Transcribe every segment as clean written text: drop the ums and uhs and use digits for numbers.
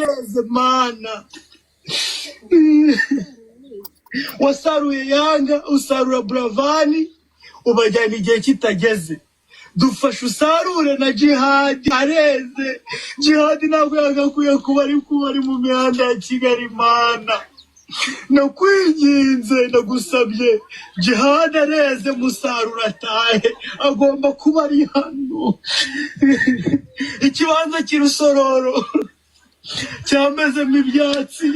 yareze mana wasaruye Yanga usarura Buravani ubajyana igihe kitageze dufashe usarure na Jihad areze Jihad ntabwo yagakwiye kuba ari mu mihanda ya Kigali mana nakwinginze ndagusabye Jihad areze musarura atahe agomba kuba ari hano ikibanza cy'Irusororo cyamezemo ibyatsi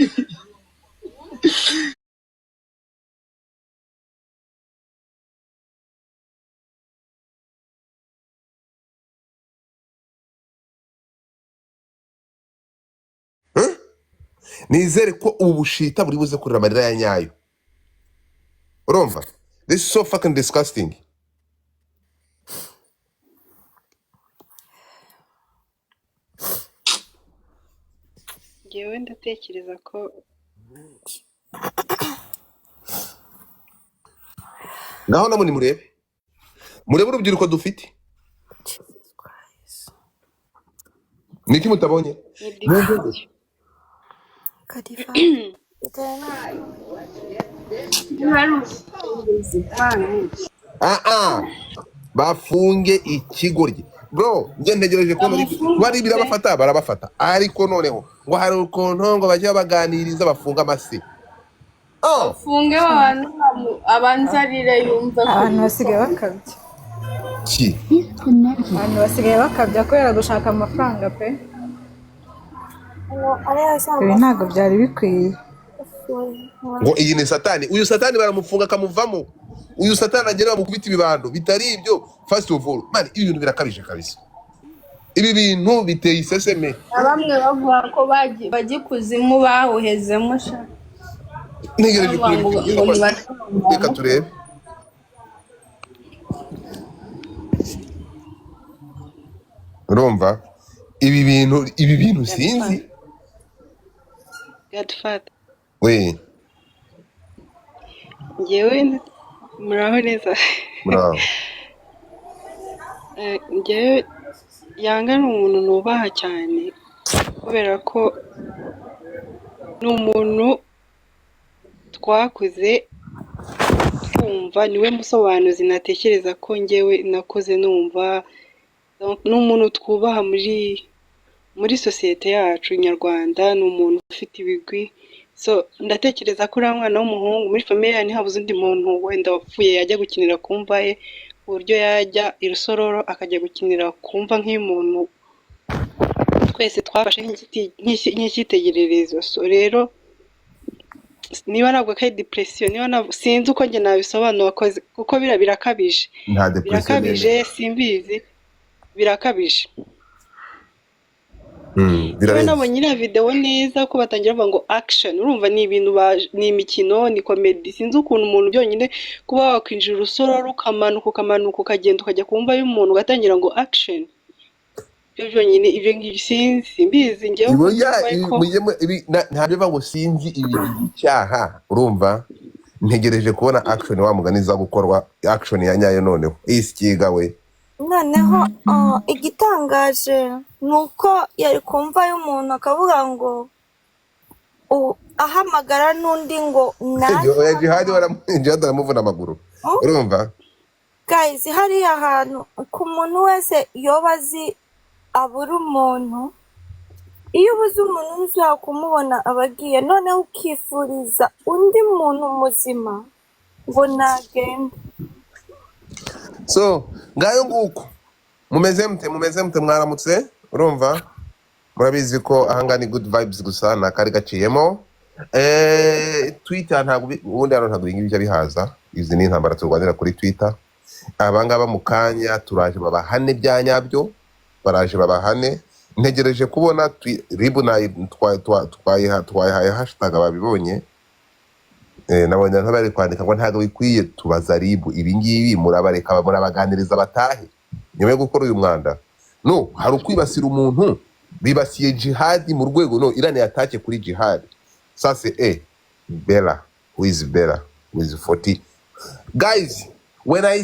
nizere ko ubu bushita buri buze kurira amarira ya nyayo urumva this is so fucking disgusting Ngewe ndatekereza ko naho namwe nimurebe urubyiruko dufite niki mutabonye ni different. bafunge ikigoryi bro njye ntegereje ko bari barabafata ariko noneho ngo hari ukuntu ngo bajye baganiriza bafunga amase Funge abantu abanzarire yumva abantu basigaye bakabya ki abantu basigaye bakabya kubera gushaka amafaranga pe ibi ntabwo byari bikwiye ngo iyi ni satani uyu satani baramufunga akamuvamo uyu satani agera bamukubita ibibando bitari ibyo first of all man ibi bintu birakabije kabisa ibi bintu biteye iseseme bamwe bavuga ko bagiye kuzimu bahohezemo sha ntegereje reka turebe urumva ibi bintu sinzi Godfather we ngewe muraho neza bravo ngewe Yanga ni umuntu nubaha cyane kubera ko ni umuntu twakuze twumva niwe musobanuzi natekereza ko ngewe nakoze numva ni umuntu twubaha muri sosiyete yacu nyarwanda ni umuntu ufite ibigwi so ndatekereza ko uriya mwana w'umuhungu muri famiye yawe ntihabuze undi muntu wenda wapfuye yajya gukinira ku mva ye ku buryo yajya Irusororo akajya gukinira ku mva nk'iy'umuntu twese twafashe nk'icyitegererezo so rero niba ntabwo ari depression niba sinzi uko njye nabisobanura kuko birakabije nta depression birakabije simbizi birakabije Rero nabonye iriya video neza ko batangira bavuga ngo action urumva ni ibintu ni imikino ni comedy sinzi ukuntu umuntu byonyine kuba wakwinjira Urusororo ukamanuka ukagenda ukajya kumva y'umuntu ugatangira ngo action ibyo byonyine ibyo ngibyo sinzi mbizi ngewe ntabyo bavuga ngo sinzi ibi cyaha urumva ntegereje kubona action wa mugani za gukorwa action ya nyayo noneho isikiga we noneho igitangaje nuko yari kumva y'umuntu akavuga ngo ahamagara n'undi ngo oya Jihad waramuvuna amaguru urumva guys hariya hantu ku muntu wese yoba azi abura umuntu iyo ubuze umuntu ushaka kumubona abagiye noneho ukifuriza undi muntu muzima ngo nagende so ngayo nguko mumeze mute mwaramutse urumva murabizi ko ahanga ni good vibes gusa nakari gaciyemo Twitter ntabwo ubundi hano ntabwo ibingibi bihaza izi ni intambara turwanira kuri Twitter abangaba mu kanya turaje babahane bya nyabyo baraje babahane ntegereje kubona ribu na twayihaye hashtag babibonye nabonye ntabari kwandika ngo ntago bikwiye tubaza ribu ibingibi murabareka murabaganiriza batahe nyuma yo gukora uyu mwanda no hari ukwibasira umuntu bibasiye Jihad mu rwego no Iran yatake kuri Jihad sasa Bella who is Bella with 40 guys when I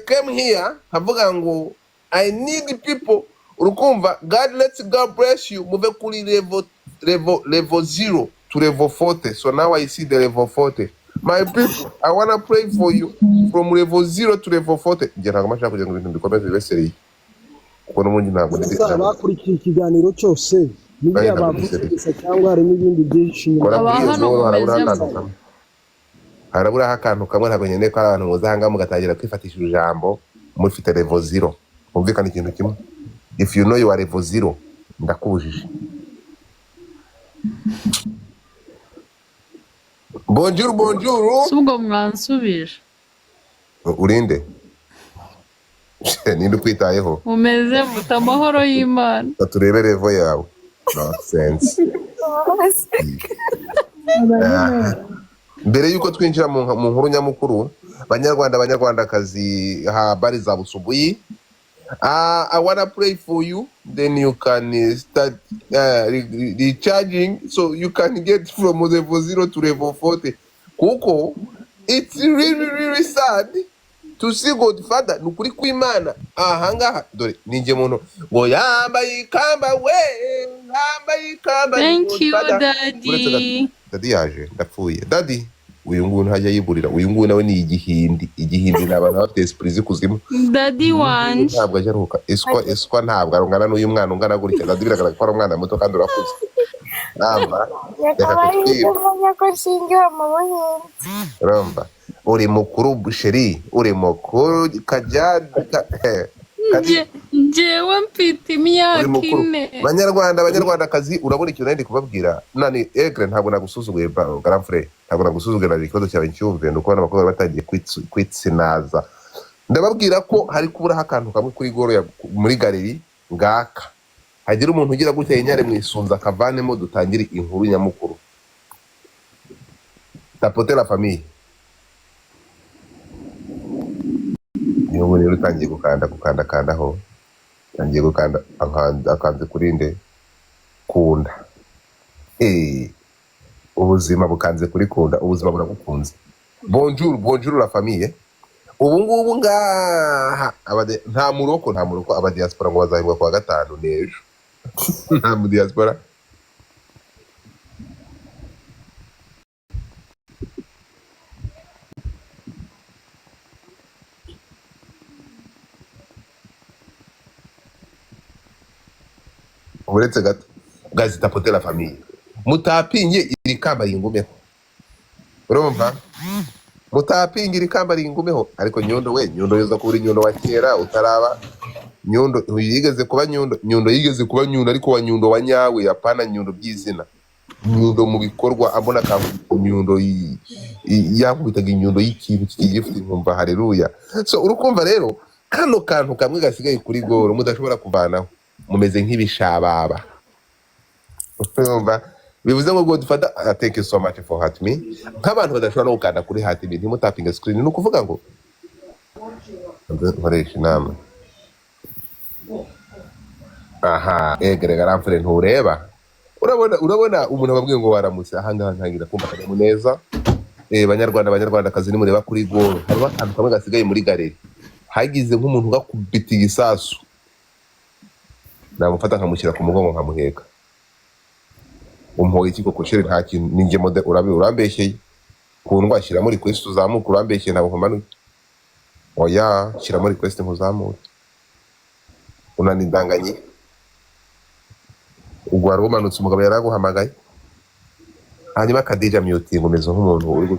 came here havuga ngo I need people urukumva. God lets God bless you muve kuri level 0 to level 40. So now I see the level 40. My people, I wanna pray for you from level 0 to level 40. Ngira ntabwo mashaka kugira ngo ibintu bikomeze bibesereye kuko n'ubundi ntabwo gusa bakurikiye ikiganiro cyose n'ibyo bavuze gusa cyangwa hari n'ibindi byinshi harabura akantu kamwe ntabwo nyene ko abantu muzahanga mugatangira kwifatisha ijambo mufite level 0. Umvikana ikintu kimwe. If you know you are level 0 ndakubujije. Bonjour. Subwo mwansubije. Urinde. Ninde kwitayeho? Umeze muta amahoro y'Imana. Turebe level yawe. Nonsense. Mbere yuko twinjira mu nkuru nyamukuru, banyarwandakazi habari za busubuyi. I wanna pray for you, then you can start recharging, so you can get from level 0 to level 40. Kuko it's really sad to see Godfather nukuri kw'Imana ahangaha dore ninje muntu ngo yambaye ikamba we yambaye ikamba. Thank you daddy. Daddy yaje ndapfuye. Daddy uyu nguyu ntajya yiburira, uyu nguyu nawe ni igihindi n'abantu bafite esprit zikuzimu. Daddy wanje ntabwo ajya aruhuka. Eswa ntabwo arungana n'uyu mwana ungana gutya. Daddy biragaragara ko ari umwana muto kandi urakuze. Namba Ramba uri mukuru sheri, uri mukuru kajyada jewe mfite imyaka 4. Banyarwandakazi urabona ikintu nari kubabwira nani Egre ntabwo nagusuzuguye grand frère, ntabwo nagusuzuguye na ikibazo cyawe cyumve nuko n'abakobwa batagiye kwitsinaza. Ndababwira ko hari kubura akantu kamwe kuri goro muri galeri ngaka. Hagira umuntu ugira gutya inyare mwisunza kavanemo dutangire inkuru nyamukuru. Tapoter la famille. Niyo muri rutangiye gukanda ho. Tangiye gukanda akanze kurinde kunda. Ubuzima bukanze kuri kunda, ubuzima buragukunze. Bonjour la famille. Ubu ngubu ngaha nta muroko aba diaspora ngo bazahembwa kwa gatanu n'ejo. Nta mu diaspora. Uretse gato gazi tapoter la famille. Mutapinye iri kamba ringumeho. Urumva? Mutapinga iri kamba ringumeho. Ariko Nyundo yoza kubura Nyundo wa kera utaraba. Nyundo yigeze kuba Nyundo yigeze kuba Nyundo ariko wa Nyundo wa nyawe yapana Nyundo by'izina. Nyundo mu bikorwa abona ka Nyundo yakubitaga Nyundo y'ikintu kigifite nkumva haleluya. So urukumva rero kano kantu kamwe gasigaye kuri goro mudashobora kuvanaho. Mumeze nk'ibishababa. Urumva bivuze ngo Godfather thank you so much for heart me. Nk'abantu badashobora no gukanda kuri heart me ntimutapinga screen nukuvuga ngo nkoresha inama. Aha Egre garamfure ntureba. Urabona umuntu ababwiye ngo waramutse ahangaha ntangira kumva kanyamuneza. Banyarwandakazi ni mureba kuri goro harimo akantu kamwe gasigaye muri galeri. Hagize nk'umuntu gakubita igisasu. Namufata nkamushyira ku mugongo nkamuheka. Umpoye iki koko sheri nta kintu ninjye mode urambeshyeye. Kundwa shyira muri request uzamuka urambeshyeye ntabwo nkomanuye. Oya shyira muri request nkuzamure. Unanindanganye. Ugwara umanutse umugabo yaraguhamagaye. Hanyuma Kadija muting umeze nk'umuntu uri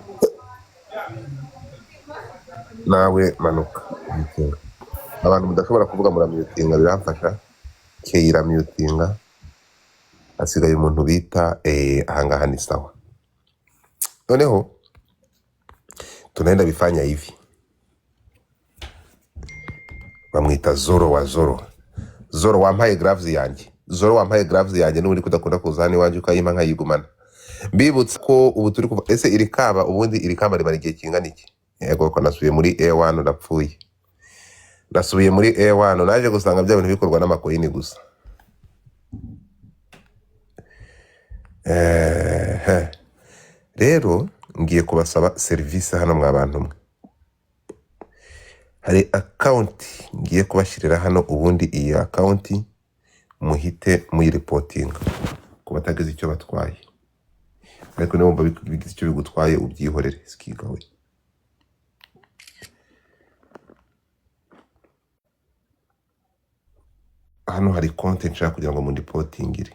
nawe manuka. Abantu mudashobora kuvuga muramutinga biramfasha. Keira mutinga. Asigaye umuntu bita ahangaha ni sawa. Noneho tunaenda bifanya hivi. Bamwita Zoro wa Zoro. Zoro wampaye gloves yanjye. Zoro wampaye gloves yanjye n'uri kudakunda kuzana iwanjye ukayima nkayigumana. Mbibutse ko ubu turi kuva ese iri kaba ubundi iri kamba rimara igihe kingana iki? Yego ko nasubiye muri A1 ndapfuye. Nasubiye muri A1 naje gusanga bya bintu bikorwa n'amakoyini gusa. Rero ngiye kubasaba service hano mwabantu mwe. Hari account ngiye kubashirira hano ubundi iyi account muhite muyiripotinga ku batagize icyo batwaye, ariko niba wumva bigize icyo bigutwaye ubyihorere sikigawe. Hano hari konti nshaka kugira ngo mundipotingire.